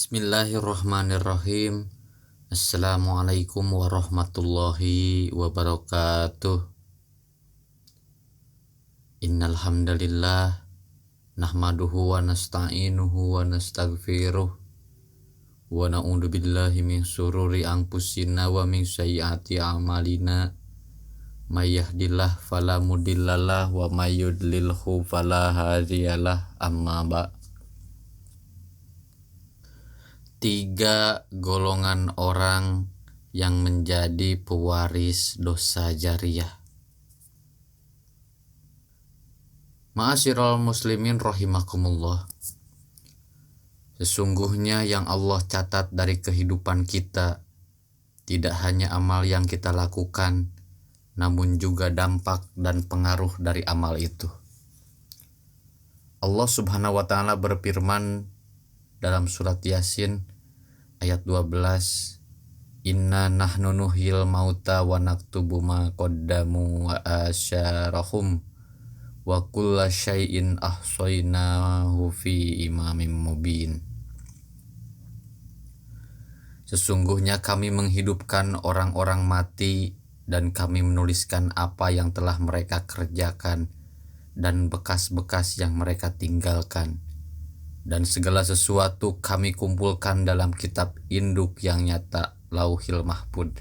Bismillahirrahmanirrahim. Assalamualaikum warahmatullahi wabarakatuh. Innal hamdalillah nahmaduhu wa nasta'inuhu wa nastaghfiruh wa na'udzu billahi min syururi anfusina wa min sayyiati a'malina. May yahdihillahu fala mudhillalah wa may yudlilhu fala hadiyalah. Amma ba'd. 3 golongan orang yang menjadi pewaris dosa jariyah. Ma'asyiral muslimin rahimakumullah. Sesungguhnya yang Allah catat dari kehidupan kita tidak hanya amal yang kita lakukan, namun juga dampak dan pengaruh dari amal itu. Allah Subhanahu wa taala berfirman dalam surat Yasin ayat 12, Inna nahnu nuhyil mauta wa naktubu ma qaddamu wa asyarahum wa kulla syai'in ahsaynahu fi imamin mubin. Sesungguhnya kami menghidupkan orang-orang mati dan kami menuliskan apa yang telah mereka kerjakan dan bekas-bekas yang mereka tinggalkan. Dan segala sesuatu kami kumpulkan dalam kitab induk yang nyata, Lauhil Mahfuz.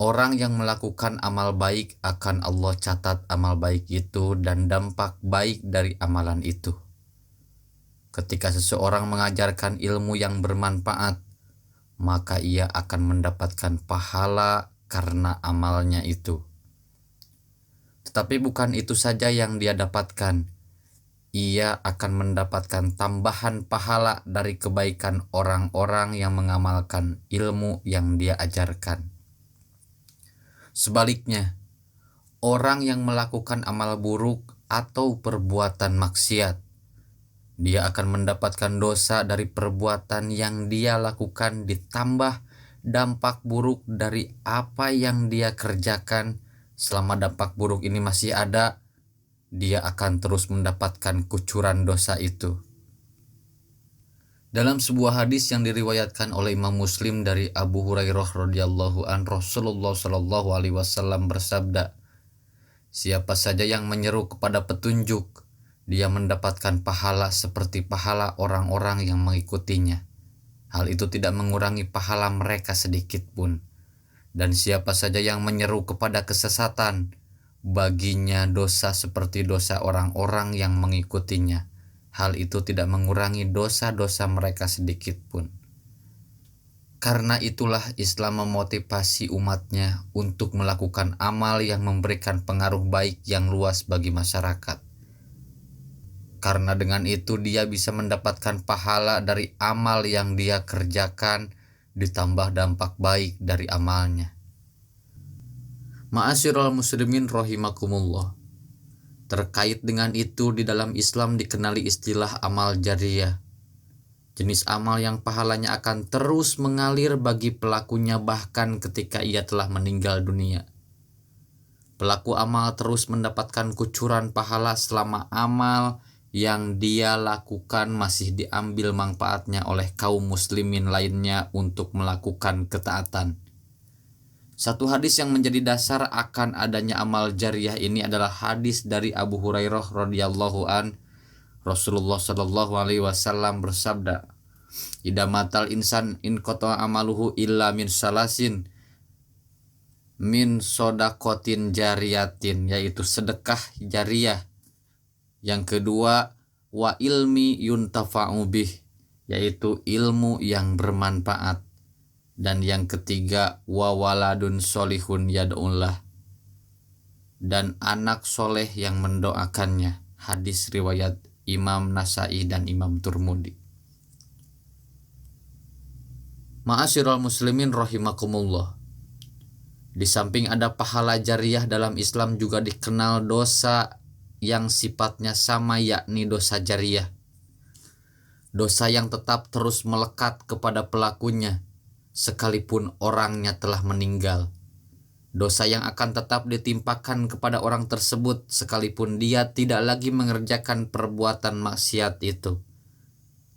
Orang yang melakukan amal baik akan Allah catat amal baik itu dan dampak baik dari amalan itu. Ketika seseorang mengajarkan ilmu yang bermanfaat, maka ia akan mendapatkan pahala karena amalnya itu. Tetapi bukan itu saja yang dia dapatkan. Ia akan mendapatkan tambahan pahala dari kebaikan orang-orang yang mengamalkan ilmu yang dia ajarkan. Sebaliknya, orang yang melakukan amal buruk atau perbuatan maksiat, dia akan mendapatkan dosa dari perbuatan yang dia lakukan ditambah dampak buruk dari apa yang dia kerjakan. Selama dampak buruk ini masih ada, dia akan terus mendapatkan kucuran dosa itu. Dalam sebuah hadis yang diriwayatkan oleh Imam Muslim dari Abu Hurairah radhiyallahu an, Rasulullah shallallahu alaihi wasallam bersabda, siapa saja yang menyeru kepada petunjuk, dia mendapatkan pahala seperti pahala orang-orang yang mengikutinya. Hal itu tidak mengurangi pahala mereka sedikit pun. Dan siapa saja yang menyeru kepada kesesatan, baginya dosa seperti dosa orang-orang yang mengikutinya. Hal itu tidak mengurangi dosa-dosa mereka sedikit pun. Karena itulah Islam memotivasi umatnya untuk melakukan amal yang memberikan pengaruh baik yang luas bagi masyarakat. Karena dengan itu dia bisa mendapatkan pahala dari amal yang dia kerjakan, ditambah dampak baik dari amalnya. Ma'asyiral muslimin rahimakumullah. Terkait dengan itu, di dalam Islam dikenali istilah amal jariyah. Jenis amal yang pahalanya akan terus mengalir bagi pelakunya bahkan ketika ia telah meninggal dunia. Pelaku amal terus mendapatkan kucuran pahala selama amal yang dia lakukan masih diambil manfaatnya oleh kaum muslimin lainnya untuk melakukan ketaatan. Satu hadis yang menjadi dasar akan adanya amal jariyah ini adalah hadis dari Abu Hurairah radhiyallahu an. Rasulullah shallallahu alaihi wasallam bersabda, "Idza matal insan in qata amaluhu illa min salasin min sodakotin jariyatin," yaitu sedekah jariyah. Yang kedua, wa ilmi yuntafa'u bih, yaitu ilmu yang bermanfaat. Dan yang ketiga, wa waladun solihun yad'ullah, dan anak soleh yang mendoakannya. Hadis riwayat Imam Nasai dan Imam Turmudi. Ma'asyiral muslimin rahimakumullah. Di samping ada pahala jariyah, dalam Islam juga dikenal dosa yang sifatnya sama, yakni dosa jariyah. Dosa yang tetap terus melekat kepada pelakunya sekalipun orangnya telah meninggal. Dosa yang akan tetap ditimpakan kepada orang tersebut sekalipun dia tidak lagi mengerjakan perbuatan maksiat itu.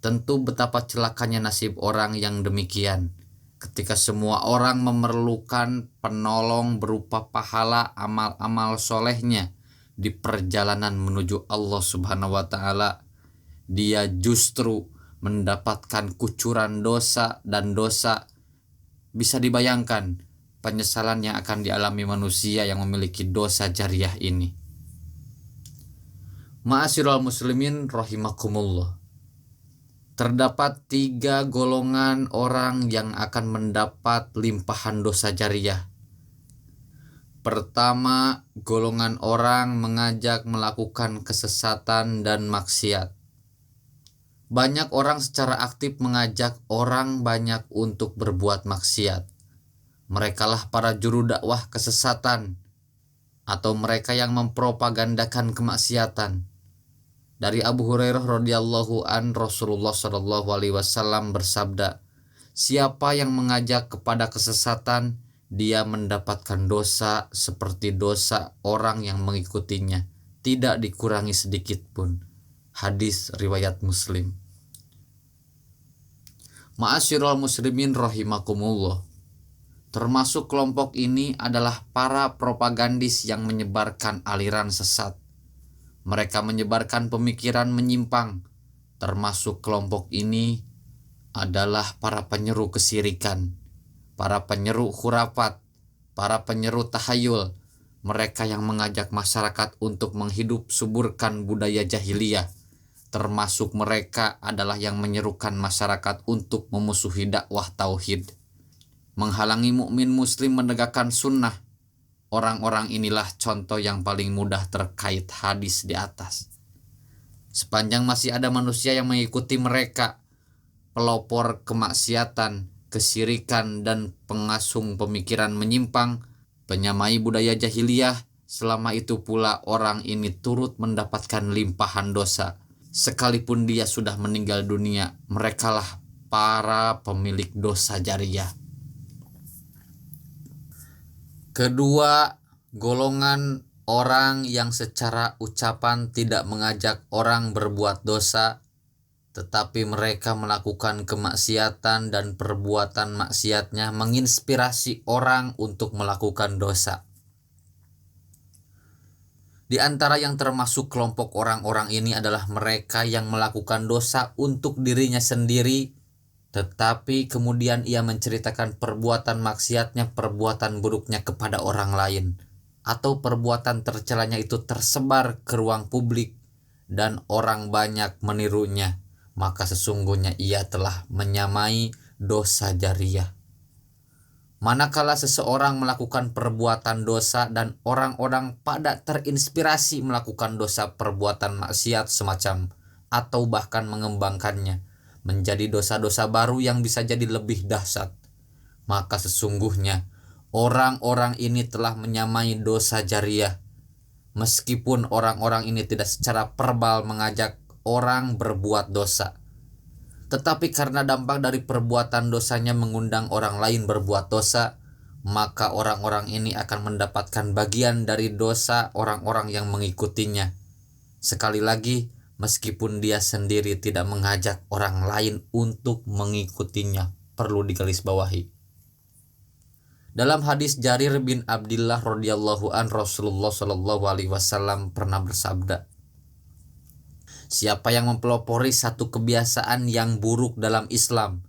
Tentu betapa celakanya nasib orang yang demikian, ketika semua orang memerlukan penolong berupa pahala amal-amal solehnya di perjalanan menuju Allah Subhanahu wa Ta'ala, dia justru mendapatkan kucuran dosa dan dosa. Bisa dibayangkan penyesalan yang akan dialami manusia yang memiliki dosa jariah ini. Ma'asyiral muslimin rahimakumullah. Terdapat 3 golongan orang yang akan mendapat limpahan dosa jariah. Pertama, golongan orang mengajak melakukan kesesatan dan maksiat. Banyak orang secara aktif mengajak orang banyak untuk berbuat maksiat. Merekalah para juru dakwah kesesatan atau mereka yang mempropagandakan kemaksiatan. Dari Abu Hurairah radhiyallahu an, Rasulullah shallallahu alaihi wasallam bersabda, siapa yang mengajak kepada kesesatan, dia mendapatkan dosa seperti dosa orang yang mengikutinya, tidak dikurangi sedikit pun. Hadis riwayat Muslim. Ma'asyiral muslimin rahimakumullah. Termasuk kelompok ini adalah para propagandis yang menyebarkan aliran sesat. Mereka menyebarkan pemikiran menyimpang. Termasuk kelompok ini adalah para penyeru kesirikan, para penyeru khurafat, para penyeru tahayul. Mereka yang mengajak masyarakat untuk menghidup suburkan budaya jahiliyah. Termasuk mereka adalah yang menyerukan masyarakat untuk memusuhi dakwah tauhid, menghalangi mukmin muslim menegakkan sunnah. Orang-orang inilah contoh yang paling mudah terkait hadis di atas. Sepanjang masih ada manusia yang mengikuti mereka, pelopor kemaksiatan, kesyirikan, dan pengasung pemikiran menyimpang, penyamai budaya jahiliyah, selama itu pula orang ini turut mendapatkan limpahan dosa. Sekalipun dia sudah meninggal dunia, merekalah para pemilik dosa jariah. Kedua, golongan orang yang secara ucapan tidak mengajak orang berbuat dosa, tetapi mereka melakukan kemaksiatan dan perbuatan maksiatnya menginspirasi orang untuk melakukan dosa. Di antara yang termasuk kelompok orang-orang ini adalah mereka yang melakukan dosa untuk dirinya sendiri, tetapi kemudian ia menceritakan perbuatan maksiatnya, perbuatan buruknya kepada orang lain, atau perbuatan tercelanya itu tersebar ke ruang publik dan orang banyak menirunya, maka sesungguhnya ia telah menyamai dosa jariah. Manakala seseorang melakukan perbuatan dosa dan orang-orang pada terinspirasi melakukan dosa perbuatan maksiat semacam atau bahkan mengembangkannya menjadi dosa-dosa baru yang bisa jadi lebih dahsyat, maka sesungguhnya orang-orang ini telah menyamai dosa jariah. Meskipun orang-orang ini tidak secara verbal mengajak orang berbuat dosa, tetapi karena dampak dari perbuatan dosanya mengundang orang lain berbuat dosa, maka orang-orang ini akan mendapatkan bagian dari dosa orang-orang yang mengikutinya. Sekali lagi, meskipun dia sendiri tidak mengajak orang lain untuk mengikutinya, perlu digarisbawahi. Dalam hadis Jarir bin Abdillah radhiyallahu an, Rasulullah shallallahu alaihi wasallam pernah bersabda, siapa yang mempelopori satu kebiasaan yang buruk dalam Islam,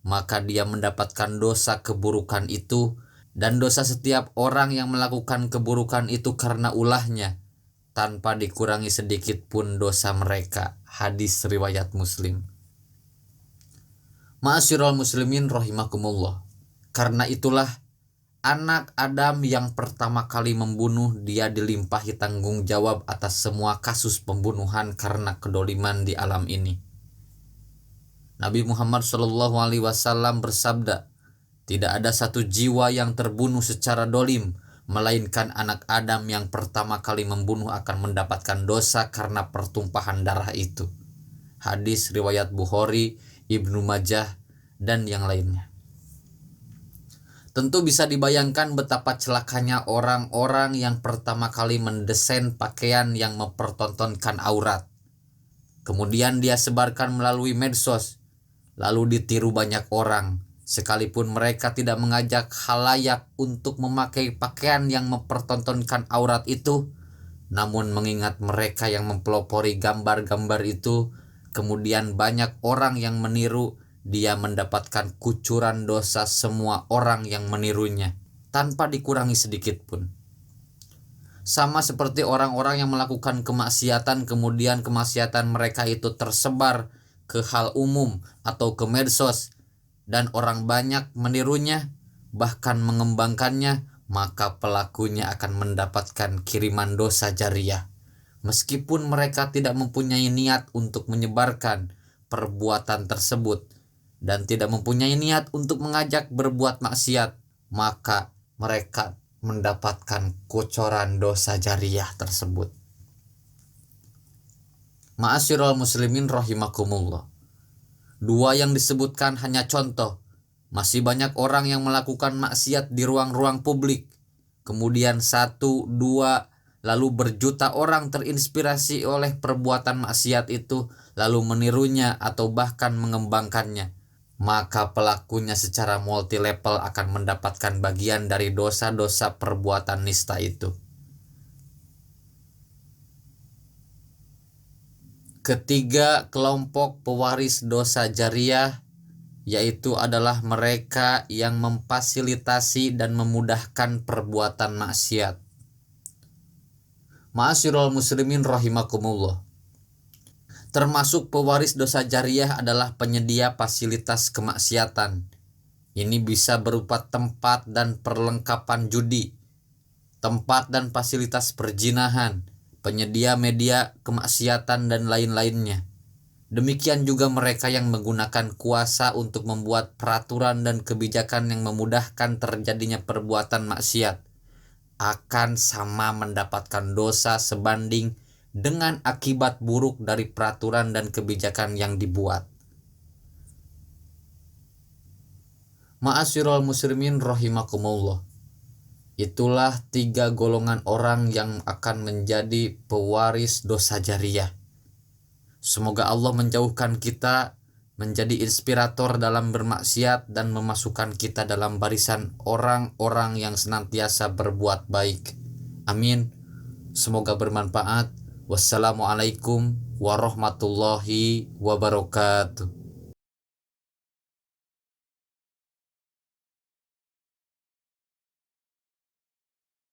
maka dia mendapatkan dosa keburukan itu, dan dosa setiap orang yang melakukan keburukan itu karena ulahnya, tanpa dikurangi sedikit pun dosa mereka. Hadis riwayat Muslim. Ma'asyiral muslimin rahimakumullah. Karena itulah anak Adam yang pertama kali membunuh, dia dilimpahi tanggung jawab atas semua kasus pembunuhan karena kedoliman di alam ini. Nabi Muhammad SAW bersabda, tidak ada satu jiwa yang terbunuh secara dolim, melainkan anak Adam yang pertama kali membunuh akan mendapatkan dosa karena pertumpahan darah itu. Hadis riwayat Bukhari, Ibnu Majah, dan yang lainnya. Tentu bisa dibayangkan betapa celakanya orang-orang yang pertama kali mendesain pakaian yang mempertontonkan aurat. Kemudian dia sebarkan melalui medsos, lalu ditiru banyak orang, sekalipun mereka tidak mengajak khalayak untuk memakai pakaian yang mempertontonkan aurat itu. Namun mengingat mereka yang mempelopori gambar-gambar itu, kemudian banyak orang yang meniru, dia mendapatkan kucuran dosa semua orang yang menirunya, tanpa dikurangi sedikit pun. Sama seperti orang-orang yang melakukan kemaksiatan, kemudian kemaksiatan mereka itu tersebar ke hal umum atau ke medsos, dan orang banyak menirunya, bahkan mengembangkannya, maka pelakunya akan mendapatkan kiriman dosa jariah. Meskipun mereka tidak mempunyai niat untuk menyebarkan perbuatan tersebut dan tidak mempunyai niat untuk mengajak berbuat maksiat, maka mereka mendapatkan kucuran dosa jariah tersebut. Ma'asyiral muslimin rahimakumullah. Dua yang disebutkan hanya contoh. Masih banyak orang yang melakukan maksiat di ruang-ruang publik. Kemudian 1, 2, lalu berjuta orang terinspirasi oleh perbuatan maksiat itu, lalu menirunya atau bahkan mengembangkannya. Maka pelakunya secara multi level akan mendapatkan bagian dari dosa-dosa perbuatan nista itu. Ketiga kelompok pewaris dosa jariah yaitu adalah mereka yang memfasilitasi dan memudahkan perbuatan maksiat. Ma'asyiral muslimin rahimakumullah. Termasuk pewaris dosa jariah adalah penyedia fasilitas kemaksiatan. Ini bisa berupa tempat dan perlengkapan judi, tempat dan fasilitas perjinahan, penyedia media kemaksiatan dan lain-lainnya. Demikian juga mereka yang menggunakan kuasa untuk membuat peraturan dan kebijakan yang memudahkan terjadinya perbuatan maksiat akan sama mendapatkan dosa sebanding dengan akibat buruk dari peraturan dan kebijakan yang dibuat. Ma'asyiral muslimin rahimakumullah. Itulah 3 golongan orang yang akan menjadi pewaris dosa jariah. Semoga Allah menjauhkan kita menjadi inspirator dalam bermaksiat dan memasukkan kita dalam barisan orang-orang yang senantiasa berbuat baik. Amin. Semoga bermanfaat. Wassalamualaikum warahmatullahi wabarakatuh.